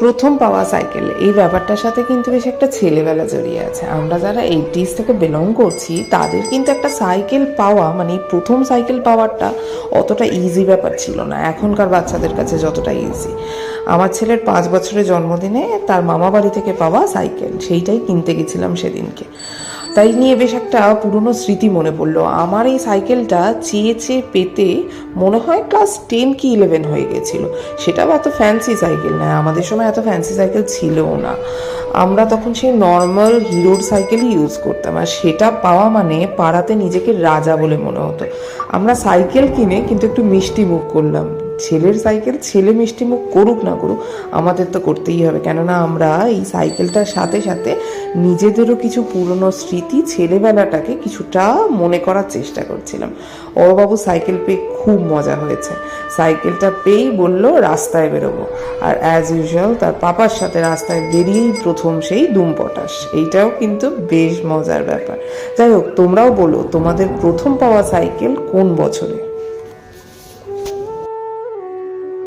প্রথম পাওয়া সাইকেল, এই ব্যাপারটার সাথে কিন্তু বেশ একটা ছেলেবেলা জড়িয়ে আছে। আমরা যারা 80s থেকে বিলং করছি তাদের কিন্তু একটা সাইকেল পাওয়া, মানে প্রথম সাইকেল পাওয়াটা অতটা ইজি ব্যাপার ছিল না এখনকার বাচ্চাদের কাছে যতটা ইজি। আমার ছেলের 5 বছরের জন্মদিনে তার মামা বাড়ি থেকে পাওয়া সাইকেল, সেইটাই কিনতে গেছিলাম সেদিনকে। তাই নিয়ে বেশ একটা পুরনো স্মৃতি মনে পড়লো। আমার এই সাইকেলটা চেয়ে চেয়ে পেতে মনে হয় ক্লাস 10 কি 11 হয়ে গেছিলো। সেটাও এত ফ্যান্সি সাইকেল নয়, আমাদের সময় এত ফ্যান্সি সাইকেল ছিলও না। আমরা তখন সেই নর্মাল হিরোর সাইকেলই ইউজ করতাম, আর সেটা পাওয়া মানে পাড়াতে নিজেকে রাজা বলে মনে হতো। আমরা সাইকেল কিনে কিন্তু একটু মিষ্টি মুখ করলাম। ছেলের সাইকেল ছেলে মিষ্টি মুখ করুক না করুক, আমাদের তো করতেই হবে, কেননা আমরা এই সাইকেলটার সাথে সাথে নিজেদেরও কিছু পুরনো স্মৃতি, ছেলেবেলাটাকে কিছুটা মনে করার চেষ্টা করছিলাম। বাবু সাইকেল পেয়ে খুব মজা হয়েছে। সাইকেলটা পেয়েই বলল রাস্তায় বেরোবো, আর অ্যাজ ইউজুয়াল তার পাপার সাথে রাস্তায় বেরিয়েই প্রথম সেই দুম পটাশ। এইটাও কিন্তু বেশ মজার ব্যাপার। যাই হোক, তোমরাও বলো তোমাদের প্রথম পাওয়া সাইকেল কোন বছরে।